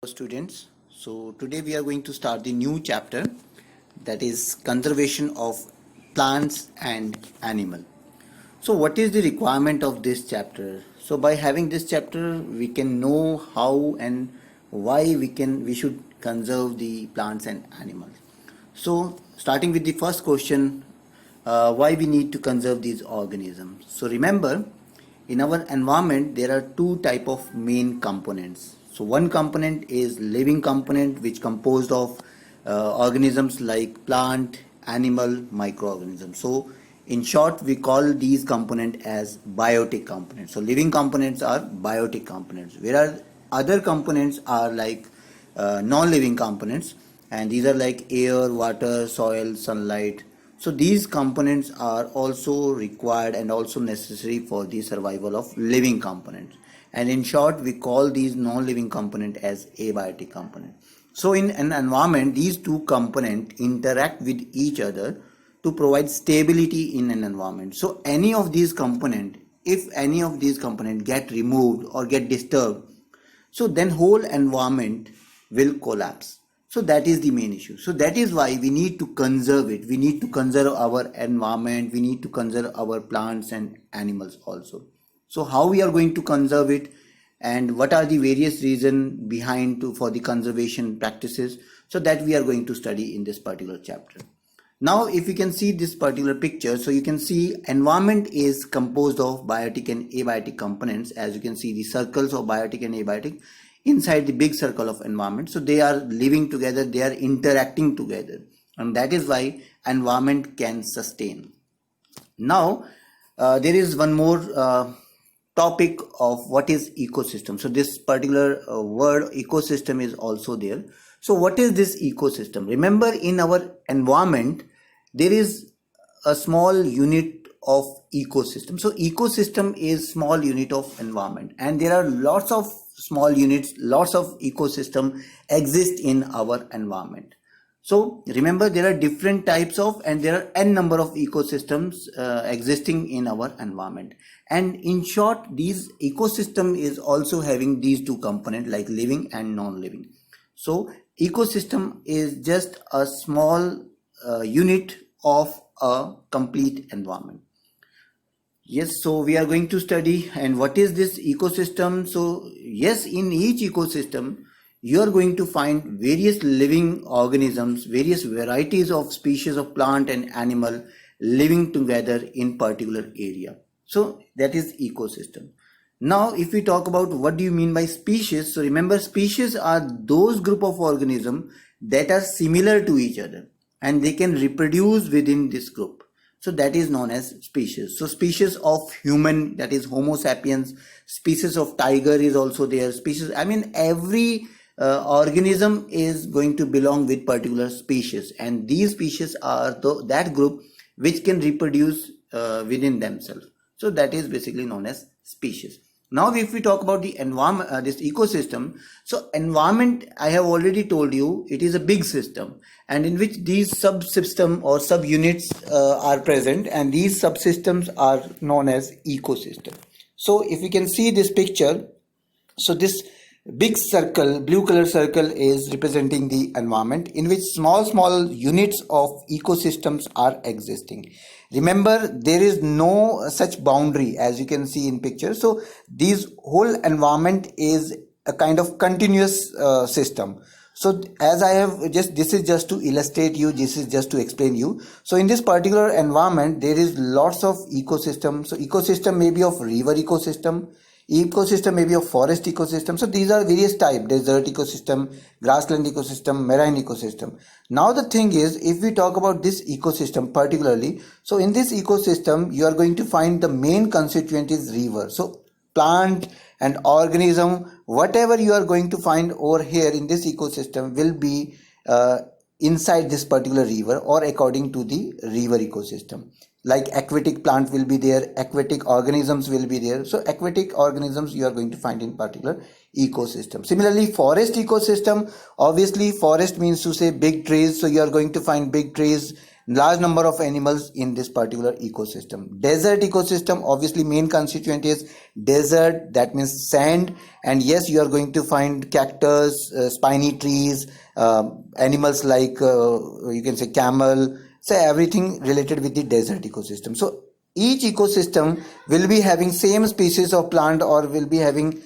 students. So today we are going to start the new chapter, that is conservation of plants and animal. So what is the requirement of this chapter? So by having this chapter we can know how and why we should conserve the plants and animals. So starting with the first question, why we need to conserve these organisms. So remember, in our environment there are two type of main components. So one component is living component, which composed of organisms like plant, animal, microorganisms. So in short, we call these component as biotic components. So living components are biotic components, whereas other components are like non-living components, and these are like air, water, soil, sunlight. So these components are also required and also necessary for the survival of living components. And in short, we call these non-living component as abiotic component. So in an environment, these two components interact with each other to provide stability in an environment. So any of these component, if any of these component get removed or get disturbed, so then whole environment will collapse. So that is the main issue. So that is why we need to conserve it. We need to conserve our environment. We need to conserve our plants and animals also. So how we are going to conserve it, and what are the various reasons behind for the conservation practices, so that we are going to study in this particular chapter. Now if you can see this particular picture, so you can see environment is composed of biotic and abiotic components. As you can see the circles of biotic and abiotic inside the big circle of environment. So they are living together, they are interacting together, and that is why environment can sustain. Now there is one more topic of what is ecosystem. So this particular word ecosystem is also there. So what is this ecosystem? Remember, in our environment there is a small unit of ecosystem. So ecosystem is small unit of environment, and there are lots of small units, lots of ecosystem exist in our environment. So remember, there are different types of, and there are n number of ecosystems existing in our environment. And in short, these ecosystem is also having these two components like living and non-living. So ecosystem is just a small unit of a complete environment. Yes, so we are going to study, and what is this ecosystem? So yes, in each ecosystem you are going to find various living organisms, various varieties of species of plant and animal living together in particular area. So that is ecosystem. Now if we talk about what do you mean by species, so remember, species are those group of organisms that are similar to each other and they can reproduce within this group. So that is known as species. So species of human, that is Homo sapiens, species of tiger is also there, species, I mean every organism is going to belong with particular species, and these species are that group which can reproduce within themselves. So that is basically known as species. Now if we talk about the environment, this ecosystem, so environment, I have already told you, it is a big system, and in which these subsystem or subunits are present, and these subsystems are known as ecosystem. So if you can see this picture, so this big circle, blue color circle, is representing the environment in which small units of ecosystems are existing. Remember, there is no such boundary as you can see in picture. So this whole environment is a kind of continuous system. So as I have this is just to illustrate you, this is just to explain you. So in this particular environment there is lots of ecosystem. So ecosystem may be of river ecosystem, ecosystem may be of forest ecosystem. So these are various type: desert ecosystem, grassland ecosystem, marine ecosystem. Now the thing is, if we talk about this ecosystem particularly, so in this ecosystem you are going to find the main constituent is river. So plant and organism, whatever you are going to find over here in this ecosystem will be inside this particular river, or according to the river ecosystem. Like aquatic plant will be there, aquatic organisms will be there. So aquatic organisms you are going to find in particular ecosystem. Similarly, forest ecosystem, obviously forest means to say big trees, so you are going to find big trees large number of animals in this particular ecosystem. Desert ecosystem, obviously main constituent is desert, that means sand, and yes, you are going to find cactus, spiny trees, animals like you can say camel, so everything related with the desert ecosystem. So each ecosystem will be having same species of plant, or will be having,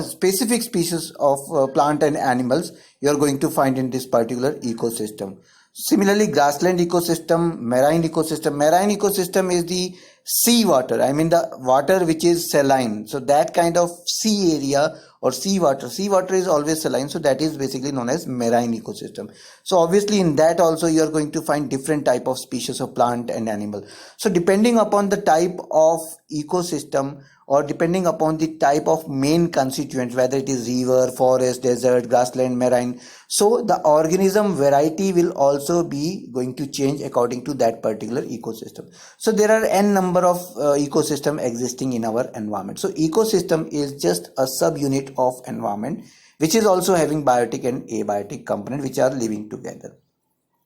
specific species of plant and animals you are going to find in this particular ecosystem. Similarly, grassland ecosystem, marine ecosystem. Marine ecosystem is the sea water. I mean the water which is saline. So that kind of sea area or sea water. Sea water is always saline. So that is basically known as marine ecosystem. So obviously in that also you are going to find different type of species of plant and animal. So depending upon the type of ecosystem, or depending upon the type of main constituents, whether it is river, forest, desert, grassland, marine, so the organism variety will also be going to change according to that particular ecosystem. So there are n number of ecosystem existing in our environment. So ecosystem is just a subunit of environment which is also having biotic and abiotic component which are living together.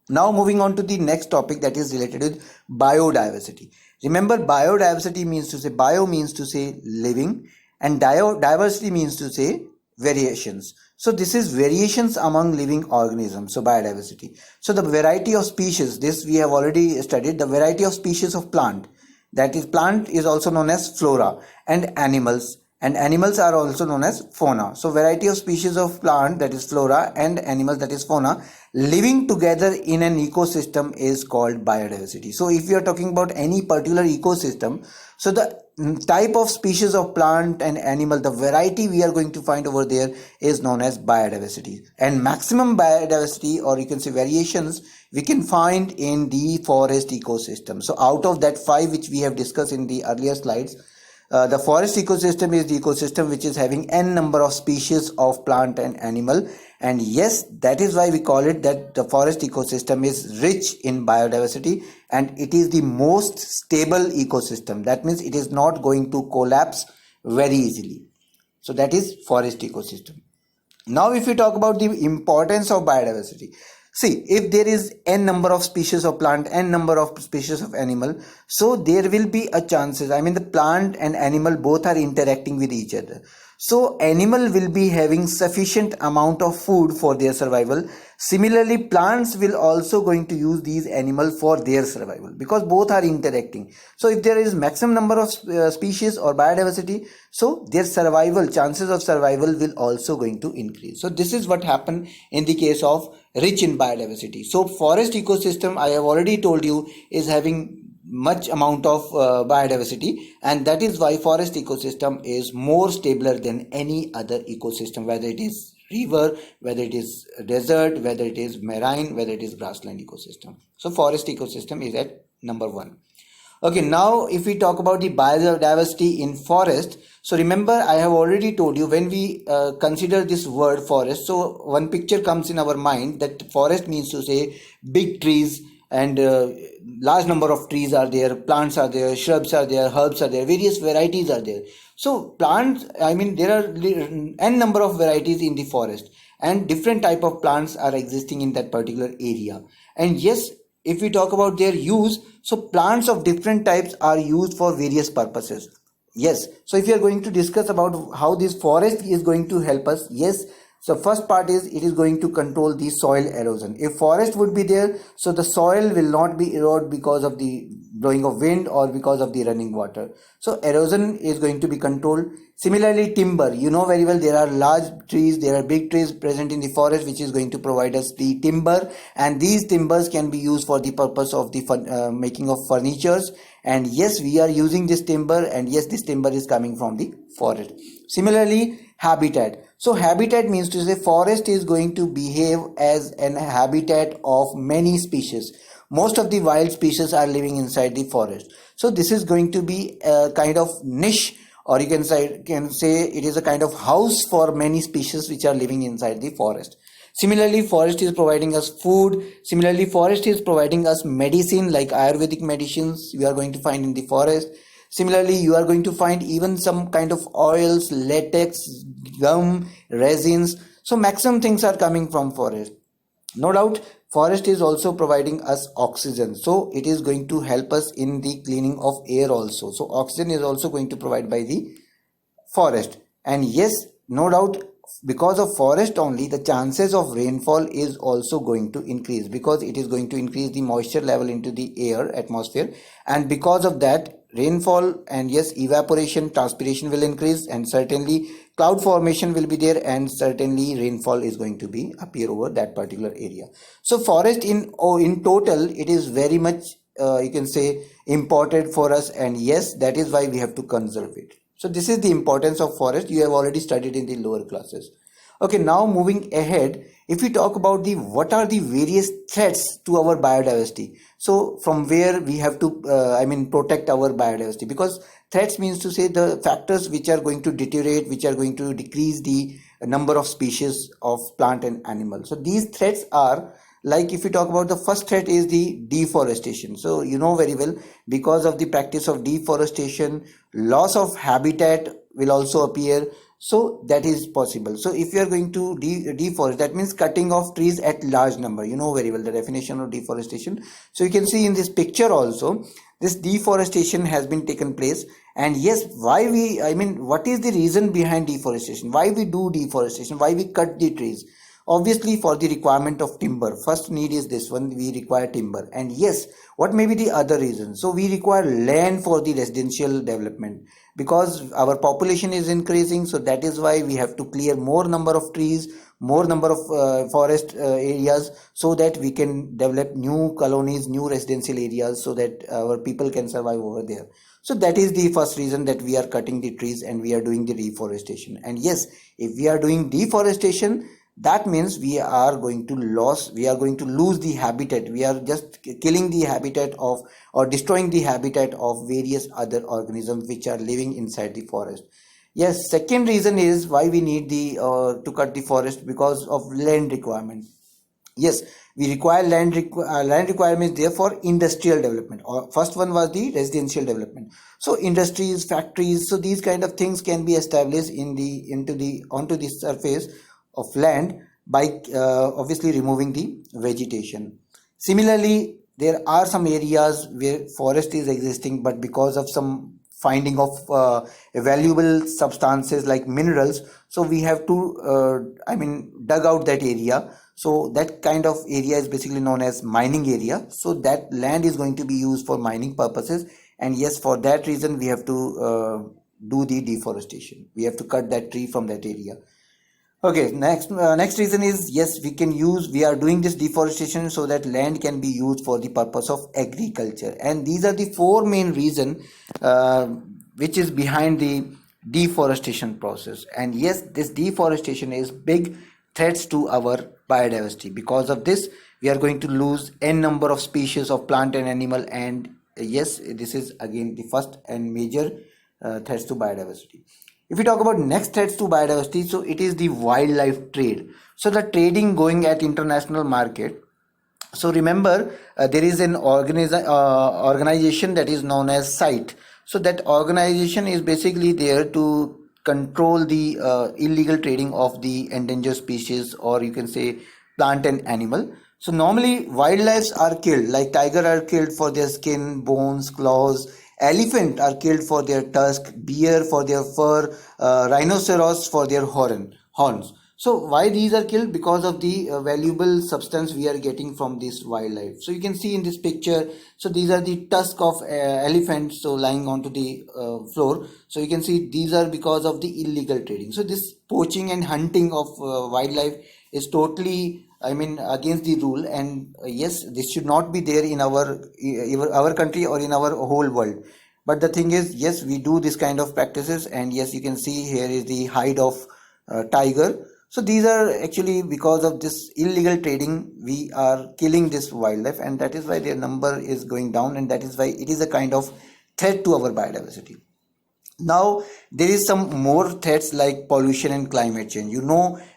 Now moving on to the next topic, that is related with biodiversity. Remember, biodiversity means to say, bio means to say living, and diversity means to say variations. So this is variations among living organisms. So biodiversity. So the variety of species, this we have already studied, the variety of species of plant. That is, plant is also known as flora, and animals are also known as fauna. So variety of species of plant, that is flora, and animals, that is fauna, living together in an ecosystem is called biodiversity. So if you are talking about any particular ecosystem, so the type of species of plant and animal, the variety we are going to find over there is known as biodiversity. And maximum biodiversity, or you can say variations, we can find in the forest ecosystem. So out of that 5 which we have discussed in the earlier slides, the forest ecosystem is the ecosystem which is having n number of species of plant and animal, and yes, that is why we call it that the forest ecosystem is rich in biodiversity, and it is the most stable ecosystem. That means it is not going to collapse very easily. So that is forest ecosystem. Now if we talk about the importance of biodiversity, see, if there is n number of species of plant, n number of species of animal, so there will be a chances, the plant and animal both are interacting with each other. So animal will be having sufficient amount of food for their survival. Similarly, plants will also going to use these animals for their survival, because both are interacting. So if there is maximum number of species or biodiversity, so their survival, chances of survival will also going to increase. So this is what happened in the case of rich in biodiversity. So forest ecosystem, I have already told you, is having much amount of biodiversity, and that is why forest ecosystem is more stabler than any other ecosystem, whether it is river, whether it is desert, whether it is marine, whether it is grassland ecosystem. So forest ecosystem is at number 1. Okay, now if we talk about the biodiversity in forest, so remember I have already told you, when we consider this word forest, so one picture comes in our mind, that forest means to say big trees, and large number of trees are there, plants are there, shrubs are there, herbs are there, various varieties are there. So plants, there are n number of varieties in the forest, and different type of plants are existing in that particular area. And yes, if we talk about their use, so plants of different types are used for various purposes. Yes, so if you are going to discuss about how this forest is going to help us, yes, so first part is, it is going to control the soil erosion. If forest would be there, so the soil will not be eroded because of the blowing of wind or because of the running water. So erosion is going to be controlled. Similarly, timber, you know very well, there are large trees, there are big trees present in the forest which is going to provide us the timber, and these timbers can be used for the purpose of the making of furnitures. And yes, we are using this timber, and yes, this timber is coming from the forest. Similarly, habitat. So habitat means to say forest is going to behave as an habitat of many species. Most of the wild species are living inside the forest. So this is going to be a kind of niche, or you can say it is a kind of house for many species which are living inside the forest. Similarly, forest is providing us food. Similarly, forest is providing us medicine, like Ayurvedic medicines we are going to find in the forest. Similarly, you are going to find even some kind of oils, latex, gum, resins. So maximum things are coming from forest. No doubt, forest is also providing us oxygen. So it is going to help us in the cleaning of air also. So oxygen is also going to provide by the forest. And yes, no doubt, because of forest only, the chances of rainfall is also going to increase, because it is going to increase the moisture level into the air atmosphere, and because of that, rainfall and yes, evaporation, transpiration will increase, and certainly cloud formation will be there, and certainly rainfall is going to be appear over that particular area. So forest in total, it is very much, you can say, important for us, and yes, that is why we have to conserve it. So this is the importance of forest. You have already studied in the lower classes. Okay, now moving ahead, if we talk about the what are the various threats to our biodiversity. So from where we have to, protect our biodiversity, because threats means to say the factors which are going to deteriorate, which are going to decrease the number of species of plant and animal. So these threats are, like if you talk about, the first threat is the deforestation. So you know very well, because of the practice of deforestation, loss of habitat will also appear. So that is possible. So if you are going to deforest, that means cutting off trees at large number. You know very well the definition of deforestation. So you can see in this picture also, this deforestation has been taken place. And yes, why we, what is the reason behind deforestation? Why we do deforestation? Why we cut the trees? Obviously for the requirement of timber. First need is this one, we require timber. And yes, what may be the other reason? So we require land for the residential development, because our population is increasing. So that is why we have to clear more number of trees, more number of forest areas, so that we can develop new colonies, new residential areas, so that our people can survive over there. So that is the first reason, that we are cutting the trees and we are doing the reforestation. And yes, if we are doing deforestation, that means we are going to lose the habitat. We are just killing the habitat of, or destroying the habitat of various other organisms which are living inside the forest. Yes, second reason is why we need the to cut the forest, because of land requirement. Yes, we require land requirements there for industrial development, or first one was the residential development. So industries, factories, so these kind of things can be established onto the surface of land by obviously removing the vegetation. Similarly, there are some areas where forest is existing, but because of some finding of valuable substances like minerals, so we have to dug out that area. So that kind of area is basically known as mining area. So that land is going to be used for mining purposes, and yes, for that reason we have to do the deforestation. We have to cut that tree from that area. Okay, next reason is, yes, we are doing this deforestation so that land can be used for the purpose of agriculture. And these are the four main reason which is behind the deforestation process. And yes, this deforestation is big threats to our biodiversity. Because of this, we are going to lose n number of species of plant and animal. And yes, this is again the first and major threats to biodiversity. If we talk about next threats to biodiversity, so it is the wildlife trade. So the trading going at international market. So remember, there is an organization that is known as CITE. So that organization is basically there to control the illegal trading of the endangered species, or you can say plant and animal. So normally wildlife are killed, like tiger are killed for their skin, bones, claws. Elephant are killed for their tusk, deer for their fur, rhinoceros for their horns. So why these are killed? Because of the valuable substance we are getting from this wildlife. So you can see in this picture, so these are the tusk of elephants, so lying onto the floor. So you can see these are because of the illegal trading. So this poaching and hunting of wildlife is totally, against the rule. And yes, this should not be there in our country or in our whole world. But the thing is, yes, we do this kind of practices. And yes, you can see here is the hide of tiger. So these are actually because of this illegal trading, we are killing this wildlife, and that is why their number is going down, and that is why it is a kind of threat to our biodiversity. Now there is some more threats like pollution and climate change.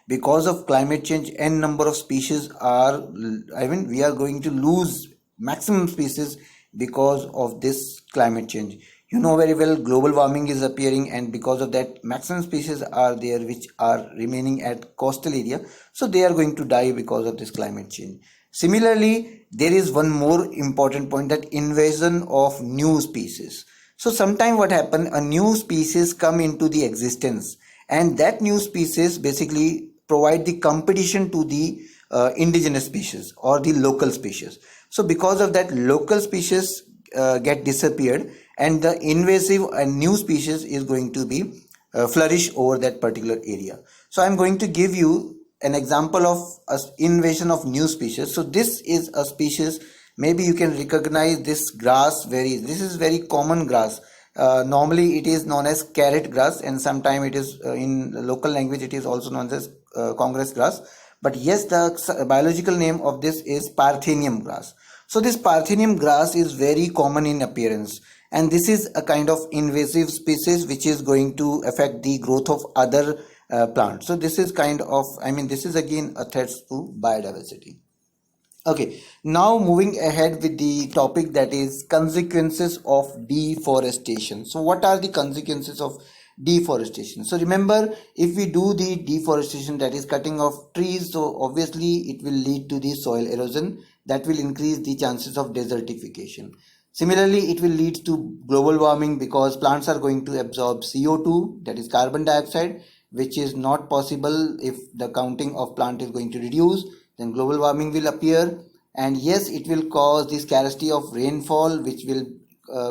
Because of climate change, n number of species are, we are going to lose maximum species because of this climate change. You know very well global warming is appearing, and because of that maximum species are there which are remaining at coastal area, so they are going to die because of this climate change. Similarly, there is one more important point, that invasion of new species. So sometime what happen, a new species come into the existence, and that new species basically provide the competition to the indigenous species or the local species. So because of that, local species get disappeared, and the invasive and new species is going to be flourish over that particular area. So I'm going to give you an example of a invasion of new species. So this is a species, maybe you can recognize this grass, this is very common grass. Normally it is known as carrot grass, and sometime it is in local language it is also known as congress grass. But yes, the biological name of this is Parthenium grass. So this Parthenium grass is very common in appearance, and this is a kind of invasive species which is going to affect the growth of other plants. So this is kind of, this is again a threat to biodiversity. Okay, now moving ahead with the topic, that is consequences of deforestation. So what are the consequences of deforestation? So remember, if we do the deforestation, that is cutting off trees, so obviously it will lead to the soil erosion, that will increase the chances of desertification. Similarly, it will lead to global warming because plants are going to absorb CO2, that is carbon dioxide, which is not possible if the counting of plant is going to reduce. Then global warming will appear, and yes, it will cause the scarcity of rainfall, which will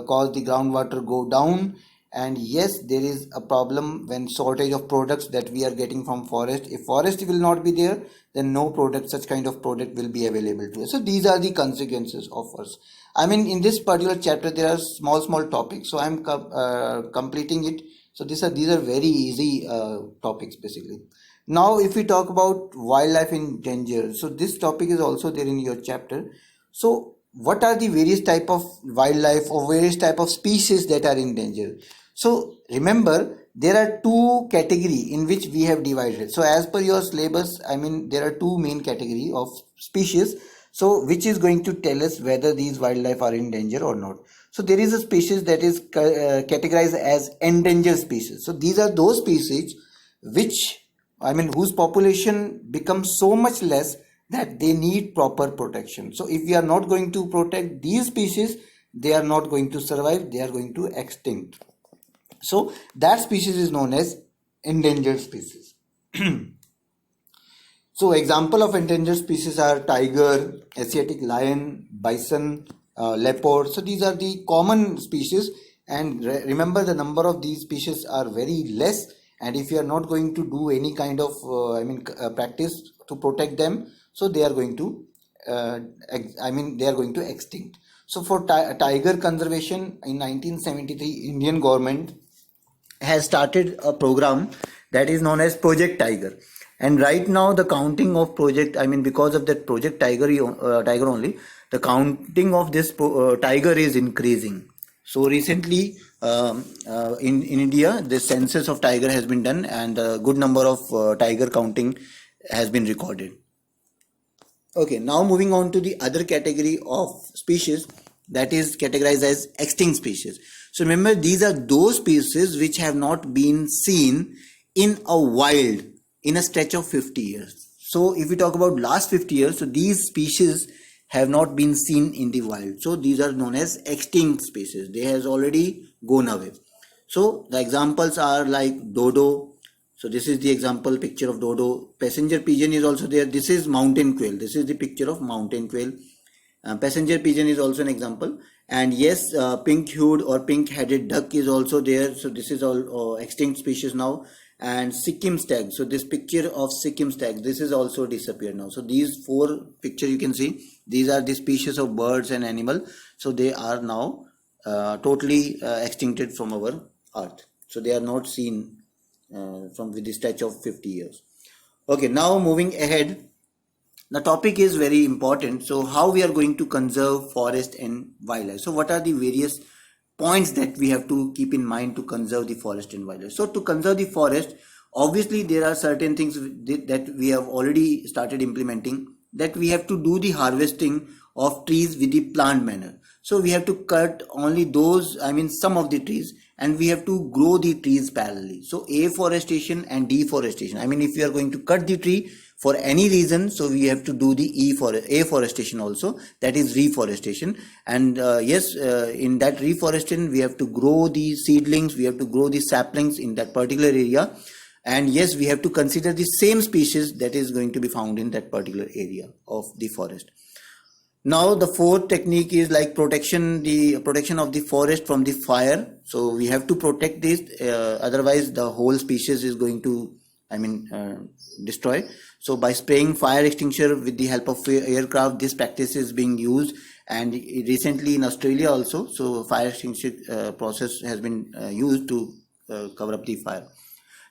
cause the groundwater go down. And yes, there is a problem when shortage of products that we are getting from forest. If forest will not be there, then no product, such kind of product will be available to us. So these are the consequences of us. In this particular chapter there are small topics, so I'm completing it. So these are very easy topics basically. Now if we talk about wildlife in danger, so this topic is also there in your chapter. So what are the various type of wildlife or various type of species that are in danger? So remember, there are two category in which we have divided. So as per your syllabus, there are two main category of species, so which is going to tell us whether these wildlife are in danger or not. So there is a species that is categorized as endangered species. So these are those species which whose population becomes so much less that they need proper protection. So if we are not going to protect these species, they are not going to survive, they are going to extinct. So that species is known as endangered species. So example of endangered species are tiger, Asiatic lion, bison, leopard. So these are the common species, and remember, the number of these species are very less, and if you are not going to do any kind of practice to protect them, so they are going to extinct. So for tiger conservation, in 1973 Indian government has started a program that is known as Project Tiger, and right now the counting of project, because of that Project Tiger only, the counting of this tiger is increasing. So recently in India, the census of tiger has been done, and a good number of tiger counting has been recorded. Okay, now moving on to the other category of species, that is categorized as extinct species. So remember, these are those species which have not been seen in a wild in a stretch of 50 years. So if we talk about last 50 years, so these species have not been seen in the wild. So these are known as extinct species. They has already gone away. So the examples are like dodo. So this is the example picture of dodo. Passenger pigeon is also there. This is mountain quail. This is the picture of mountain quail. Passenger pigeon is also an example. And yes, pink-hued or pink-headed duck is also there. So this is all extinct species now. And Sikkim stag. So this picture of Sikkim stag, this is also disappeared now. So these four pictures you can see, these are the species of birds and animal. So they are now totally extincted from our earth. So they are not seen from with the stretch of 50 years. Okay, now moving ahead, the topic is very important. So how we are going to conserve forest and wildlife? So what are the various points that we have to keep in mind to conserve the forest and wildlife? So to conserve the forest, obviously there are certain things that we have already started implementing, that we have to do the harvesting of trees with the plant manner. So we have to cut only those, some of the trees, and we have to grow the trees parallelly. So afforestation and deforestation. If we are going to cut the tree for any reason, so we have to do the afforestation also, that is reforestation. And in that reforestation, we have to grow the seedlings, we have to grow the saplings in that particular area. And yes, we have to consider the same species that is going to be found in that particular area of the forest. Now the fourth technique is like the protection of the forest from the fire. So we have to protect this, otherwise the whole species is going to destroy. So by spraying fire extinguisher with the help of aircraft, this practice is being used, and recently in Australia also, so fire extinguisher process has been used to cover up the fire.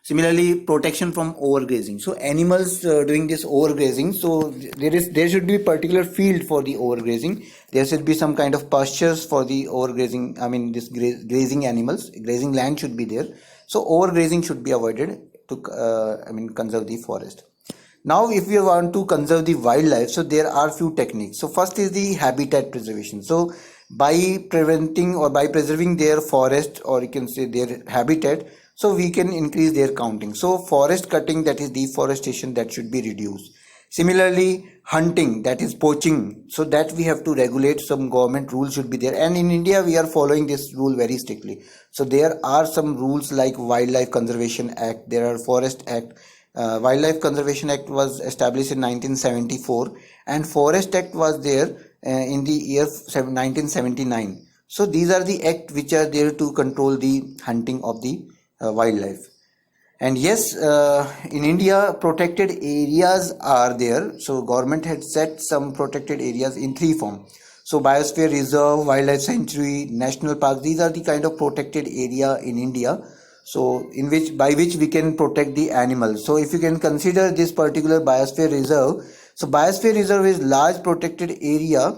Similarly, protection from overgrazing. So animals doing this overgrazing, so there should be a particular field for the overgrazing. There should be some kind of pastures for the overgrazing. This grazing animals, grazing land should be there. So overgrazing should be avoided to conserve the forest. Now, if we want to conserve the wildlife, so there are few techniques. So first is the habitat preservation. So by preventing or by preserving their forest, or you can say their habitat, so we can increase their counting. So forest cutting, that is deforestation, that should be reduced. Similarly, hunting, that is poaching, so that we have to regulate. Some government rules should be there, and in India we are following this rule very strictly. So there are some rules like Wildlife Conservation Act, there are Forest Act. Wildlife Conservation Act was established in 1974, and Forest Act was there in the year 1979. So these are the acts which are there to control the hunting of the wildlife. And yes, in India, protected areas are there. So government had set some protected areas in three forms. So biosphere reserve, wildlife sanctuary, national park, these are the kind of protected area in India. So by which we can protect the animals. So if you can consider this particular biosphere reserve, so biosphere reserve is large protected area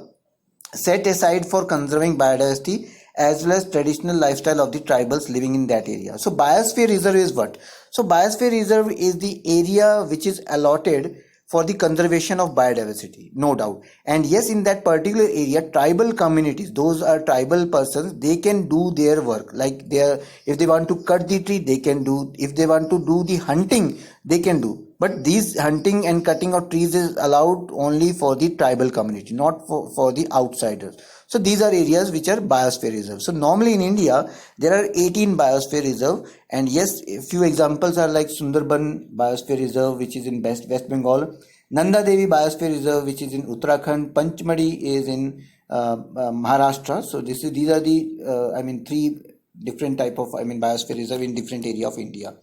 set aside for conserving biodiversity as well as traditional lifestyle of the tribals living in that area. So biosphere reserve is what? So biosphere reserve is the area which is allotted for the conservation of biodiversity, no doubt. And yes, in that particular area, tribal communities, those are tribal persons, they can do their work. Like if they want to cut the tree, they can do. If they want to do the hunting, they can do. But these hunting and cutting of trees is allowed only for the tribal community, not for the outsiders. So these are areas which are biosphere reserve. So normally in India, there are 18 biosphere reserve. And yes, a few examples are like Sundarban Biosphere Reserve, which is in West Bengal, Nanda Devi Biosphere Reserve, which is in Uttarakhand, Panchmadi is in Maharashtra. So these are the three different type of biosphere reserve in different area of India.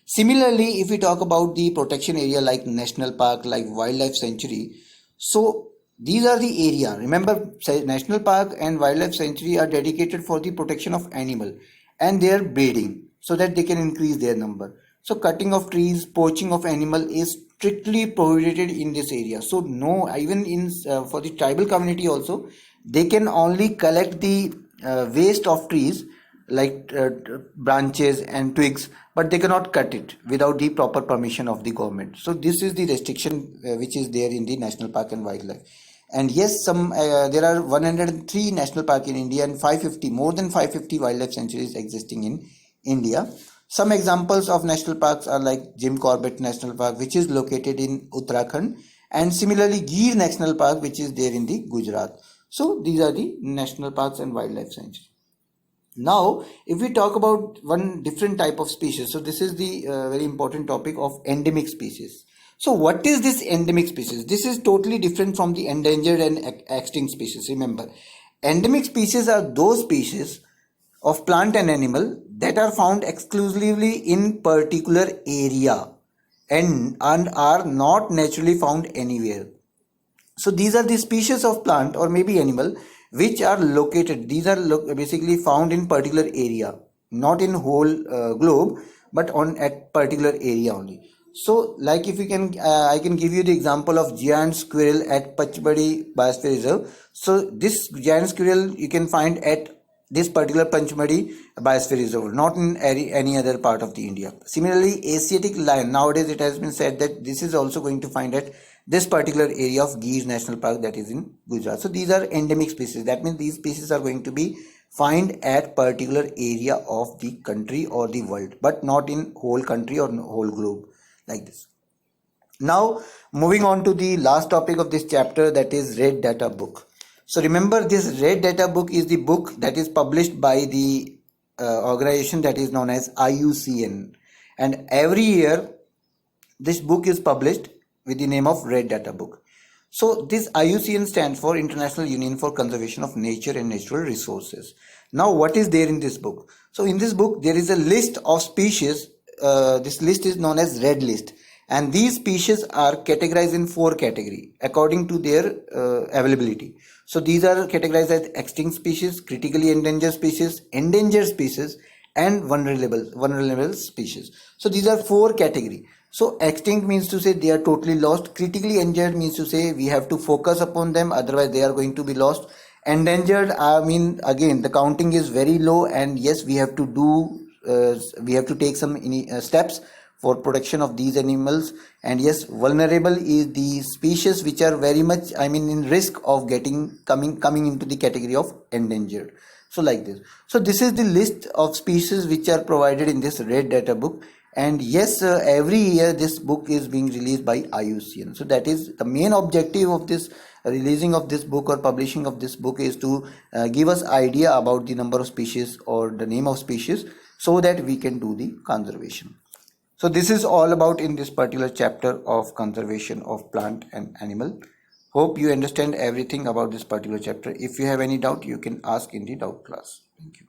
Similarly, if we talk about the protection area like national park, like wildlife sanctuary, so these are the area. Remember, national park and wildlife sanctuary are dedicated for the protection of animal and their breeding, so that they can increase their number. So cutting of trees, poaching of animal is strictly prohibited in this area. So no, even in for the tribal community also, they can only collect the waste of trees like branches and twigs, but they cannot cut it without the proper permission of the government. So this is the restriction which is there in the national park and wildlife. And yes, there are 103 national park in India and more than 550 wildlife sanctuaries existing in India. Some examples of national parks are like Jim Corbett National Park, which is located in Uttarakhand, and similarly Gir National Park, which is there in the Gujarat. So these are the national parks and wildlife sanctuaries. Now, if we talk about one different type of species, so this is the very important topic of endemic species. So what is this endemic species? This is totally different from the endangered and extinct species. Remember, endemic species are those species of plant and animal that are found exclusively in particular area and are not naturally found anywhere. So these are the species of plant or maybe animal which are located. These are basically found in particular area, not in whole globe, but at particular area only. So like if you can, I can give you the example of giant squirrel at Pachmadi Biosphere Reserve. So this giant squirrel you can find at this particular Panchmadi Biosphere Reserve, not in any other part of the India. Similarly, Asiatic lion, nowadays it has been said that this is also going to find at this particular area of Gir National Park, that is in Gujarat. So these are endemic species. That means these species are going to be find at particular area of the country or the world, but not in whole country or whole globe like this. Now, moving on to the last topic of this chapter, that is Red Data Book. So remember, this Red Data Book is the book that is published by the organization that is known as IUCN, and every year this book is published with the name of Red Data Book. So this IUCN stands for International Union for Conservation of Nature and Natural Resources. Now, what is there in this book? So in this book there is a list of species. This list is known as Red List, and these species are categorized in 4 categories according to their availability. So these are categorized as extinct species, critically endangered species, and vulnerable species. So these are 4 categories. So extinct means to say they are totally lost. Critically endangered means to say we have to focus upon them, otherwise they are going to be lost. Endangered, I mean, again the counting is very low, and yes, we have to take some steps for protection of these animals. And yes, vulnerable is the species which are very much, I mean, in risk of coming into the category of endangered. So like this. So this is the list of species which are provided in this Red Data Book. And yes, every year this book is being released by IUCN. So that is the main objective of this releasing of this book or publishing of this book, is to give us idea about the number of species or the name of species, so that we can do the conservation. So this is all about in this particular chapter of conservation of plant and animal. Hope you understand everything about this particular chapter. If you have any doubt, you can ask in the doubt class. Thank you.